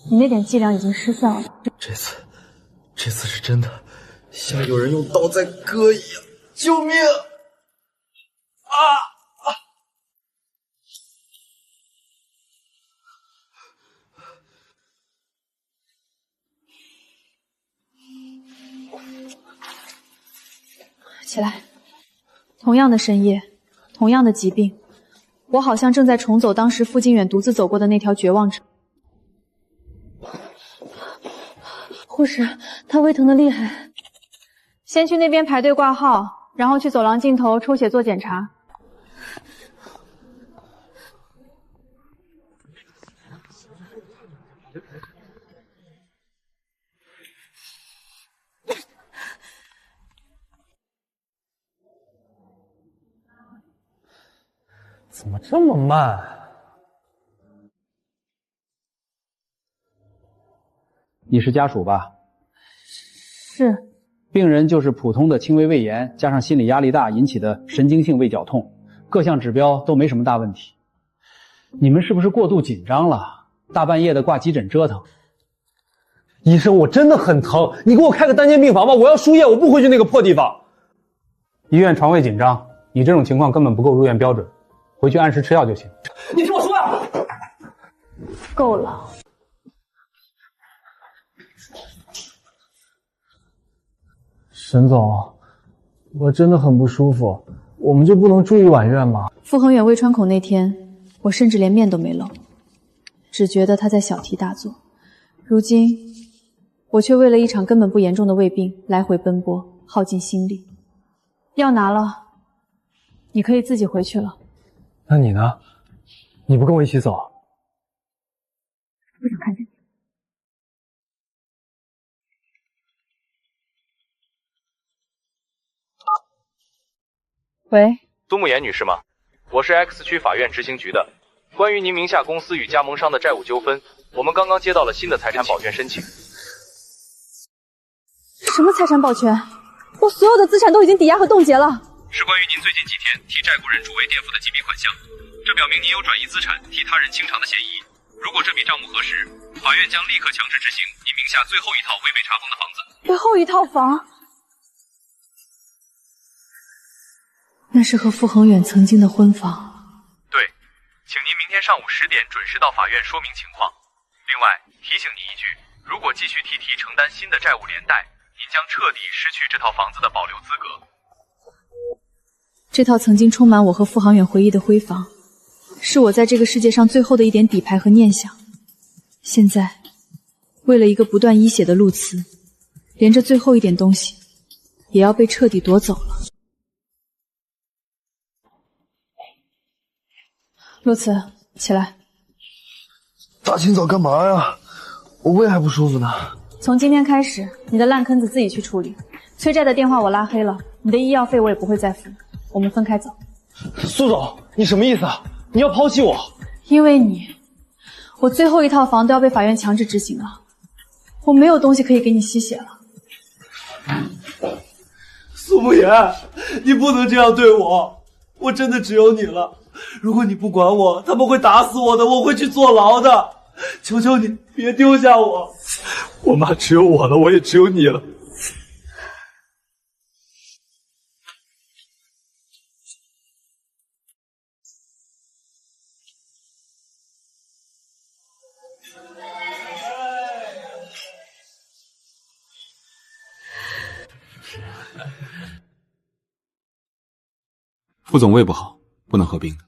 你那点伎俩已经失效了。这次是真的，像有人用刀在割一样，救命！啊！起来，同样的深夜，同样的疾病，我好像正在重走当时傅金远独自走过的那条绝望之路。护士，他胃疼的厉害，先去那边排队挂号，然后去走廊尽头抽血做检查。怎么这么慢？你是家属吧？是。病人就是普通的轻微胃炎，加上心理压力大引起的神经性胃绞痛，各项指标都没什么大问题。你们是不是过度紧张了？大半夜的挂急诊折腾。医生，我真的很疼，你给我开个单间病房吧，我要输液，我不回去那个破地方。医院床位紧张，你这种情况根本不够入院标准，回去按时吃药就行。你听我说呀！够了。沈总，我真的很不舒服，我们就不能住一晚院吗？傅恒远胃穿孔那天，我甚至连面都没露，只觉得他在小题大做。如今，我却为了一场根本不严重的胃病来回奔波，耗尽心力。药拿了，你可以自己回去了。那你呢？你不跟我一起走？不想看见你。喂，苏慕言女士吗？我是 X 区法院执行局的。关于您名下公司与加盟商的债务纠纷，我们刚刚接到了新的财产保全申请。什么财产保全？我所有的资产都已经抵押和冻结了。是关于您最近几天替债务人诸位垫付的几笔款项，这表明您有转移资产替他人清偿的嫌疑。如果这笔账目核实，法院将立刻强制执行您名下最后一套未被查封的房子。最后一套房？那是和傅恒远曾经的婚房。对，请您明天上午10点准时到法院说明情况。另外提醒您一句，如果继续提承担新的债务连带，您将彻底失去这套房子的保留资格。这套曾经充满我和傅恒远回忆的婚房，是我在这个世界上最后的一点底牌和念想。现在，为了一个不断溢血的陆慈，连这最后一点东西，也要被彻底夺走了。陆慈，起来！大清早干嘛呀？我胃还不舒服呢。从今天开始，你的烂坑子自己去处理。催债的电话我拉黑了，你的医药费我也不会再付，我们分开走。苏总，你什么意思啊？你要抛弃我？因为你，我最后一套房都要被法院强制执行了，我没有东西可以给你吸血了。苏慕言，你不能这样对我，我真的只有你了。如果你不管我，他们会打死我的，我会去坐牢的。求求你，别丢下我！我妈只有我了，我也只有你了。副总胃不好，不能合并的。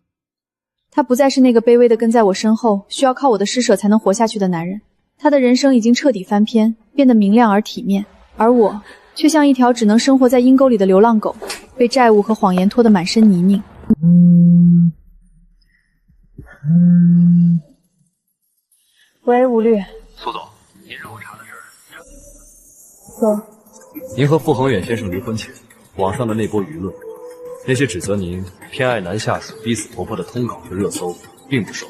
他不再是那个卑微的跟在我身后，需要靠我的施舍才能活下去的男人。他的人生已经彻底翻篇，变得明亮而体面，而我却像一条只能生活在阴沟里的流浪狗，被债务和谎言拖得满身泥泞。喂，吴律。苏总，您让我查的事儿。说。您和傅恒远先生离婚前，网上的那波舆论，那些指责您偏爱男下属、逼死婆婆的通稿和热搜，并不受。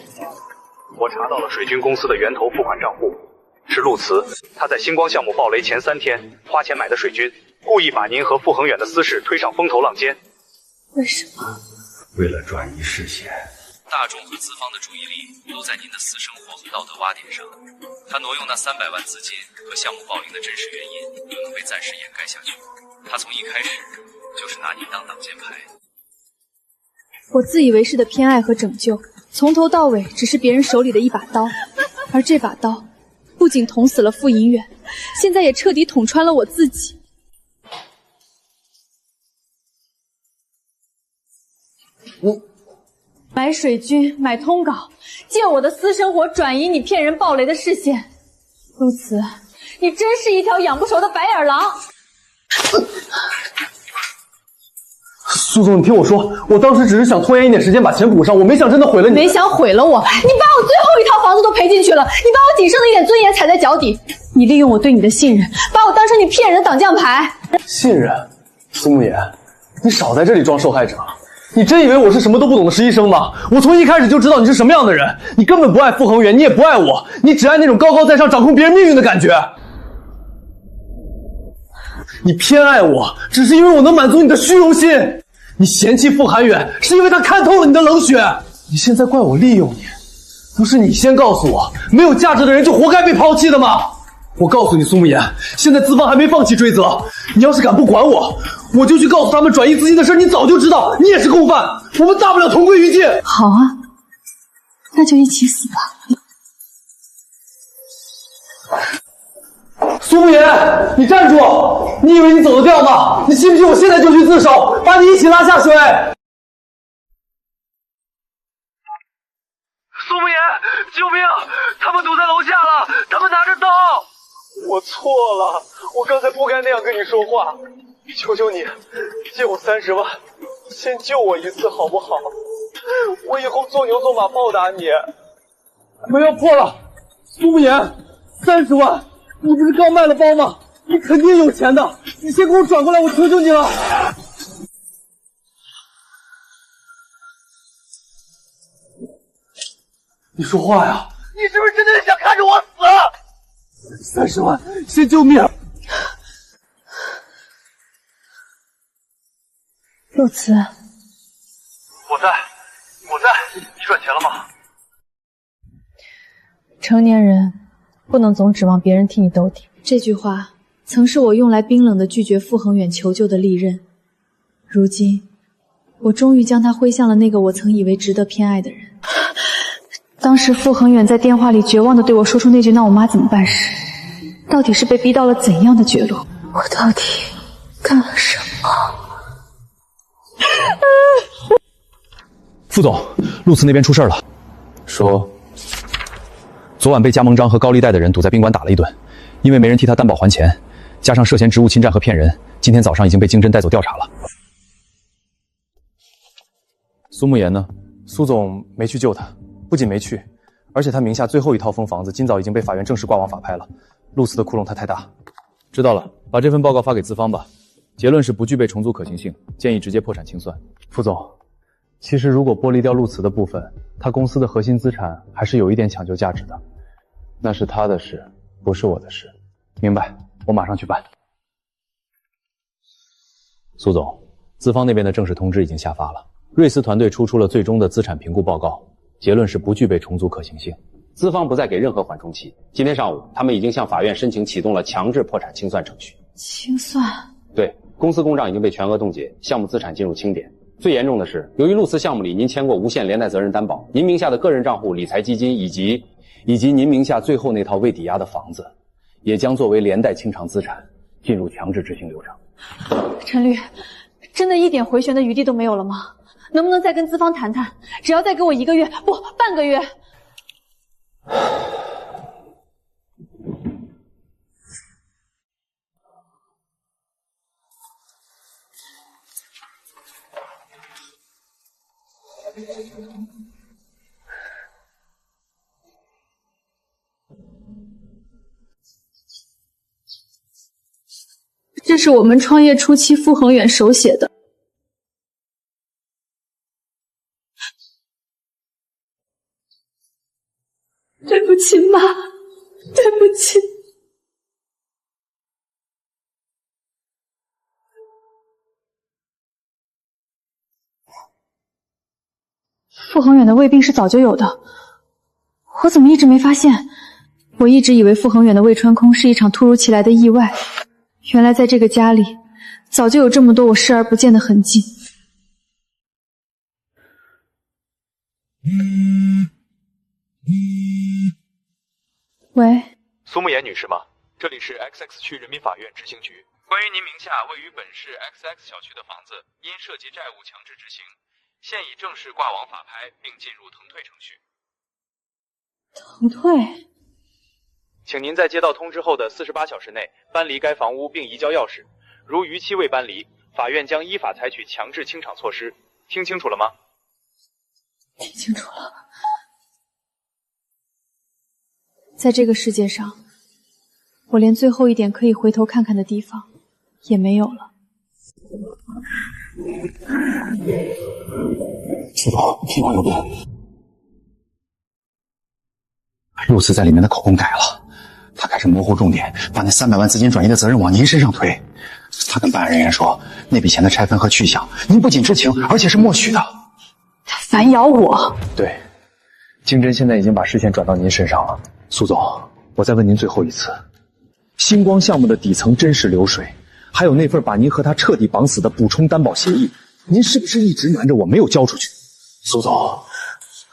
我查到了水军公司的源头付款账户，是陆慈，他在星光项目爆雷前3天花钱买的水军，故意把您和傅恒远的私事推上风头浪尖。为什么？为了转移视线。大众和资方的注意力都在您的私生活和道德洼点上，他挪用那300万资金和项目爆零的真实原因，就能被暂时掩盖下去。他从一开始就是拿您当挡箭牌。我自以为是的偏爱和拯救，从头到尾只是别人手里的一把刀，而这把刀不仅捅死了傅银远，现在也彻底捅穿了我自己。买水军，买通稿，借我的私生活转移你骗人暴雷的视线。陆慈，你真是一条养不熟的白眼狼。苏总，你听我说，我当时只是想拖延一点时间把钱补上，我没想真的毁了你。没想毁了我，你把我最后一套房子都赔进去了，你把我仅剩的一点尊严踩在脚底，你利用我对你的信任，把我当成你骗人的挡将牌。信任？苏慕言，你少在这里装受害者。你真以为我是什么都不懂的实习生吗？我从一开始就知道你是什么样的人，你根本不爱傅恒远，你也不爱我，你只爱那种高高在上掌控别人命运的感觉。你偏爱我，只是因为我能满足你的虚荣心。你嫌弃傅寒远，是因为他看透了你的冷血。你现在怪我利用你，不是你先告诉我，没有价值的人就活该被抛弃的吗？我告诉你，苏慕言，现在资方还没放弃追责，你要是敢不管我，我就去告诉他们转移资金的事你早就知道，你也是共犯，我们大不了同归于尽。好啊，那就一起死吧。苏慕言，你站住！你以为你走得掉吗？你信不信我现在就去自首，把你一起拉下水？苏慕言，救命！他们堵在楼下了，他们拿着刀。我错了，我刚才不该那样跟你说话。求求你，借我30万，先救我一次好不好？我以后做牛做马报答你。不要破了，苏慕言，30万，你不是刚卖了包吗？你肯定有钱的，你先给我转过来，我求求你了。你说话呀！你是不是真的想看着我死？30万，先救命！陆慈，我在，你转钱了吗？成年人不能总指望别人替你兜底。这句话曾是我用来冰冷的拒绝傅恒远求救的利刃，如今我终于将它挥向了那个我曾以为值得偏爱的人。当时傅恒远在电话里绝望地对我说出那句"那我妈怎么办"时，到底是被逼到了怎样的绝路？我到底干了什么？副总，陆慈那边出事了，说昨晚被加盟章和高利贷的人堵在宾馆打了一顿，因为没人替他担保还钱，加上涉嫌职务侵占和骗人，今天早上已经被经侦带走调查了。苏慕言呢？苏总没去救他，不仅没去，而且他名下最后一套封房子今早已经被法院正式挂网法拍了。陆慈的窟窿他太大。知道了，把这份报告发给资方吧。结论是不具备重组可行性，建议直接破产清算。副总，其实如果剥离掉陆慈的部分，他公司的核心资产还是有一点抢救价值的。那是他的事，不是我的事。明白，我马上去办。苏总，资方那边的正式通知已经下发了，瑞思团队出了最终的资产评估报告，结论是不具备重组可行性。资方不再给任何缓冲期。今天上午，他们已经向法院申请启动了强制破产清算程序。清算？对，公司公账已经被全额冻结，项目资产进入清点。最严重的是，由于陆慈项目里您签过无限连带责任担保，您名下的个人账户、理财基金以及您名下最后那套未抵押的房子，也将作为连带清偿资产进入强制执行流程。陈律，真的一点回旋的余地都没有了吗？能不能再跟资方谈谈？只要再给我1个月，不，半个月。这是我们创业初期傅恒远手写的。对不起，妈，对不起。傅恒远的胃病是早就有的，我怎么一直没发现？我一直以为傅恒远的胃穿空是一场突如其来的意外，原来在这个家里，早就有这么多我视而不见的痕迹。喂，苏慕言女士吗？这里是 XX 区人民法院执行局。关于您名下位于本市 XX 小区的房子，因涉及债务强制执行，现已正式挂网法拍，并进入腾退程序。腾退？请您在接到通知后的48小时内搬离该房屋并移交钥匙，如逾期未搬离，法院将依法采取强制清场措施。听清楚了吗？听清楚了。在这个世界上，我连最后一点可以回头看看的地方也没有了。副总，情况有变。陆慈在里面的口供改了，他开始模糊重点，把那300万资金转移的责任往您身上推。他跟办案人员说，那笔钱的拆分和去向，您不仅知情，而且是默许的。他反咬我。对，经侦现在已经把视线转到您身上了。苏总，我再问您最后一次，星光项目的底层真实流水，还有那份把您和他彻底绑死的补充担保协议，您是不是一直瞒着我没有交出去？苏总，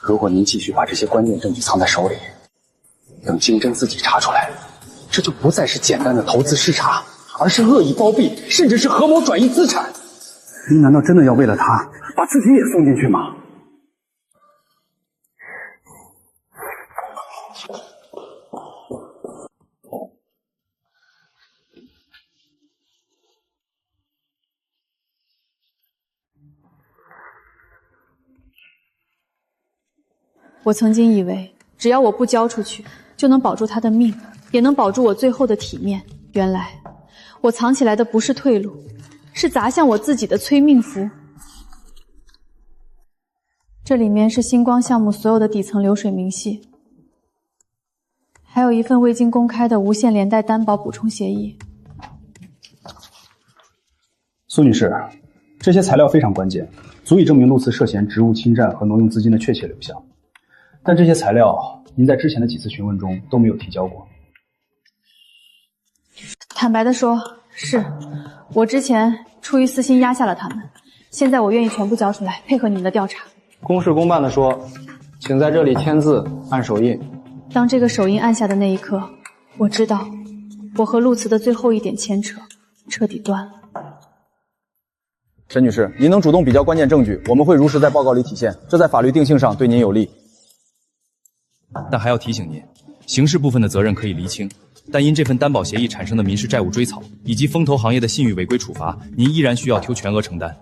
如果您继续把这些关键证据藏在手里，等经侦自己查出来，这就不再是简单的投资失察，而是恶意包庇，甚至是合谋转移资产。您难道真的要为了他把自己也送进去吗？我曾经以为，只要我不交出去，就能保住他的命，也能保住我最后的体面。原来，我藏起来的不是退路，是砸向我自己的催命符。这里面是星光项目所有的底层流水明细，还有一份未经公开的无限连带担保补充协议。苏女士，这些材料非常关键，足以证明陆慈涉嫌职务侵占和挪用资金的确切流向。但这些材料，您在之前的几次询问中都没有提交过。坦白地说，是我之前出于私心压下了他们，现在我愿意全部交出来，配合你们的调查。公事公办地说，请在这里签字，按手印。当这个手印按下的那一刻，我知道，我和陆慈的最后一点牵扯彻底断了。沈女士，您能主动比较关键证据，我们会如实在报告里体现，这在法律定性上对您有利。但还要提醒您，刑事部分的责任可以厘清，但因这份担保协议产生的民事债务追讨以及风投行业的信誉违规处罚，您依然需要挑全额承担。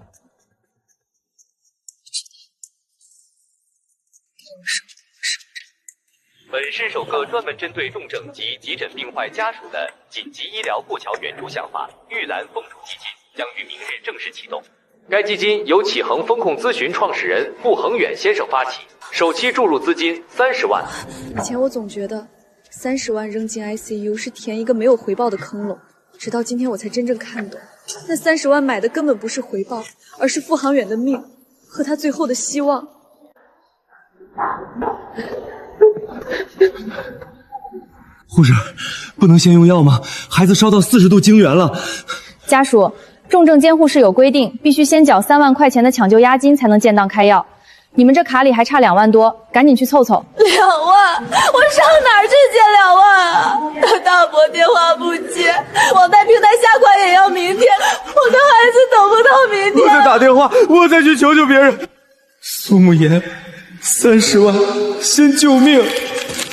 本是首个专门针对重症及急诊病患家属的紧急医疗过桥援助项法——玉兰风投基金将于明日正式启动。该基金由启恒风控咨询创始人傅恒远先生发起，首期注入资金30万。以前我总觉得30万扔进 ICU 是填一个没有回报的坑窿，直到今天我才真正看懂，那30万买的根本不是回报，而是傅恒远的命和他最后的希望。护士，不能先用药吗？孩子烧到40度经缘了。家属，重症监护室有规定，必须先缴3万块钱的抢救押金才能建档开药。你们这卡里还差2万多，赶紧去凑凑。2万？我上哪儿去借2万啊？大伯电话不接，网贷平台下款也要明天，我的孩子等不到明天。我再打电话，我再去求求别人。苏慕言，30万，先救命，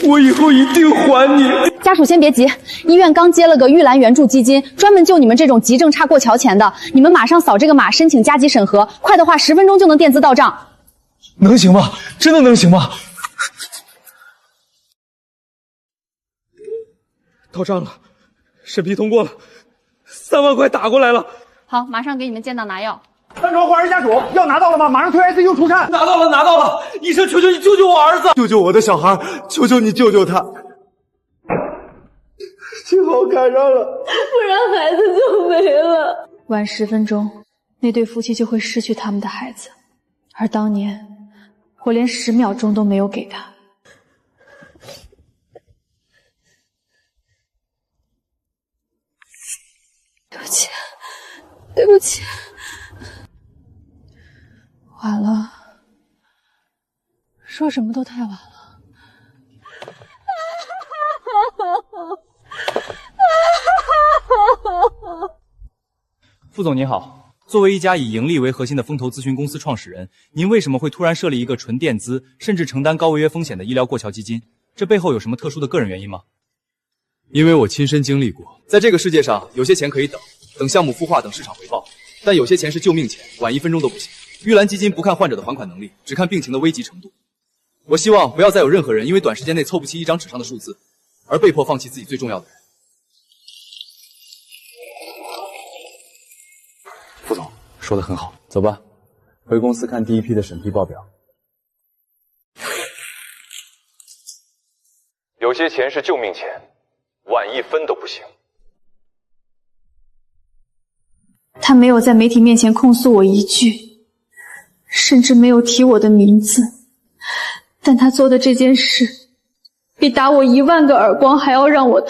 我以后一定还你。家属先别急，医院刚接了个玉兰援助基金，专门救你们这种急症差过桥钱的。你们马上扫这个码，申请加急审核，快的话10分钟就能电子到账。能行吗？真的能行吗？到账了，审批通过了，3万块打过来了。好，马上给你们建档拿药。单床患儿家属药拿到了吗？马上推 ICU 出站。拿到了，拿到了！医生，求求你救救我儿子，救救我的小孩，求求你救救他！幸好赶上了，不然孩子就没了。晚10分钟，那对夫妻就会失去他们的孩子，而当年我连10秒钟都没有给他。对不起，对不起。晚了，说什么都太晚了。副总您好，作为一家以盈利为核心的风投咨询公司创始人，您为什么会突然设立一个纯垫资，甚至承担高违约风险的医疗过桥基金？这背后有什么特殊的个人原因吗？因为我亲身经历过，在这个世界上，有些钱可以等项目孵化，等市场回报，但有些钱是救命钱，晚1分钟都不行。玉兰基金不看患者的还款能力，只看病情的危急程度。我希望不要再有任何人因为短时间内凑不齐一张纸上的数字，而被迫放弃自己最重要的人。副总说得很好，走吧，回公司看第一批的审批报表。有些钱是救命钱，晚1分都不行。他没有在媒体面前控诉我一句，甚至没有提我的名字，但他做的这件事比打我1万个耳光还要让我疼。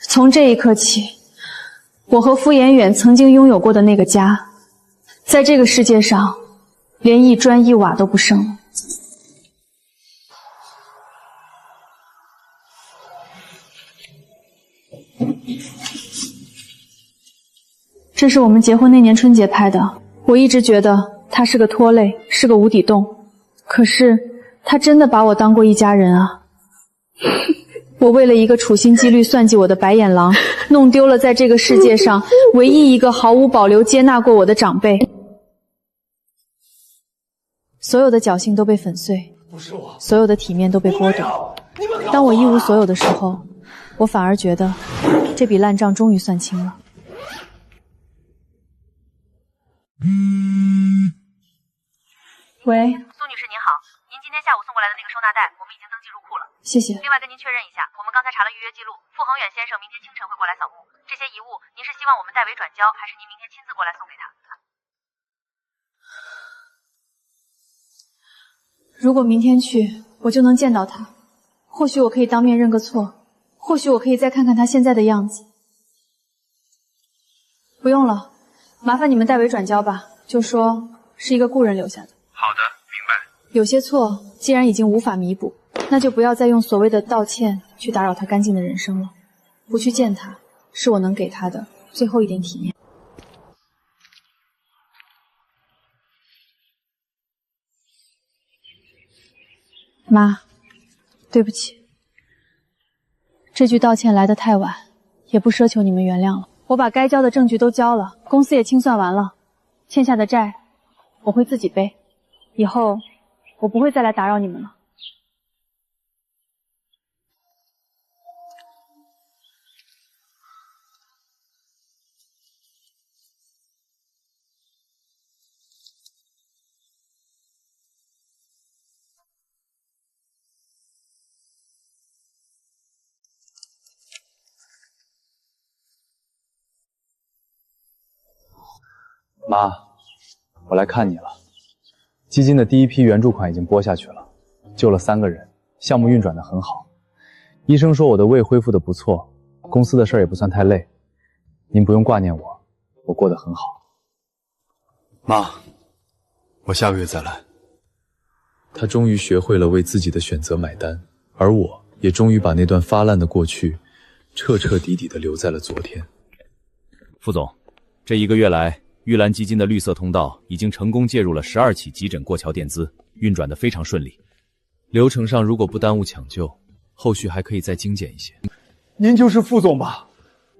从这一刻起，我和傅延远曾经拥有过的那个家，在这个世界上，连一砖一瓦都不剩了。这是我们结婚那年春节拍的，我一直觉得他是个拖累，是个无底洞，可是他真的把我当过一家人啊。我为了一个处心积虑算计我的白眼狼，弄丢了在这个世界上唯一一个毫无保留接纳过我的长辈，所有的侥幸都被粉碎，所有的体面都被剥夺。当我一无所有的时候，我反而觉得这笔烂账终于算清了。喂，苏女士您好，您今天下午送过来的那个收纳袋，我们已经登记入库了。谢谢。另外跟您确认一下，我们刚才查了预约记录，傅恒远先生明天清晨会过来扫墓。这些遗物，您是希望我们代为转交，还是您明天亲自过来送给他？如果明天去，我就能见到他，或许我可以当面认个错，或许我可以再看看他现在的样子。不用了，麻烦你们代为转交吧，就说是一个故人留下的。好的，明白。有些错既然已经无法弥补，那就不要再用所谓的道歉去打扰他干净的人生了。不去见他，是我能给他的最后一点体面。妈，对不起，这句道歉来得太晚，也不奢求你们原谅了。我把该交的证据都交了，公司也清算完了，欠下的债我会自己背，以后我不会再来打扰你们了。妈，我来看你了。基金的第一批援助款已经拨下去了，救了3个人，项目运转得很好。医生说我的胃恢复得不错，公司的事儿也不算太累。您不用挂念我，我过得很好。妈，我下个月再来。他终于学会了为自己的选择买单，而我也终于把那段发烂的过去彻彻底底地留在了昨天。副总，这1个月来，玉兰基金的绿色通道已经成功介入了12起急诊过桥垫资，运转得非常顺利。流程上如果不耽误抢救，后续还可以再精简一些。您就是副总吧？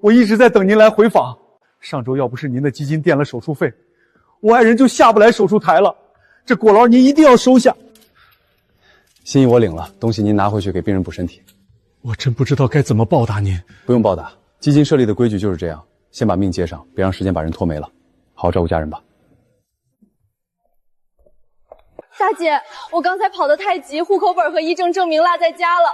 我一直在等您来回访。上周要不是您的基金垫了手术费，我爱人就下不来手术台了。这果劳您一定要收下。心意我领了，东西您拿回去给病人补身体。我真不知道该怎么报答您。不用报答，基金设立的规矩就是这样，先把命接上，别让时间把人拖没了。好好照顾家人吧。大姐，我刚才跑得太急，户口本和医政证明落在家了，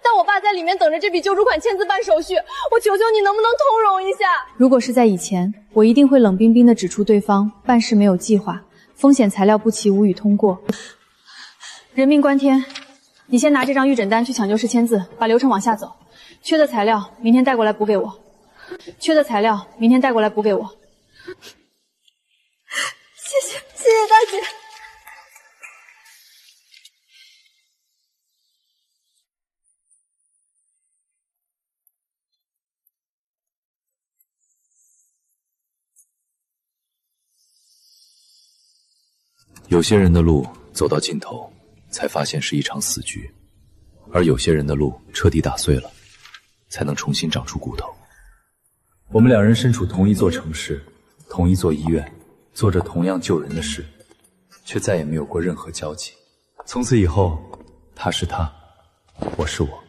但我爸在里面等着这笔救助款签字办手续，我求求你能不能通融一下？如果是在以前，我一定会冷冰冰地指出对方办事没有计划，风险材料不齐，无语通过。人命关天，你先拿这张预诊单去抢救室签字，把流程往下走。缺的材料明天带过来补给我。缺的材料明天带过来补给我。谢谢大姐。有些人的路走到尽头，才发现是一场死局，而有些人的路彻底打碎了，才能重新长出骨头。我们2人身处同一座城市，同一座医院，做着同样救人的事，却再也没有过任何交集。从此以后，他是他，我是我。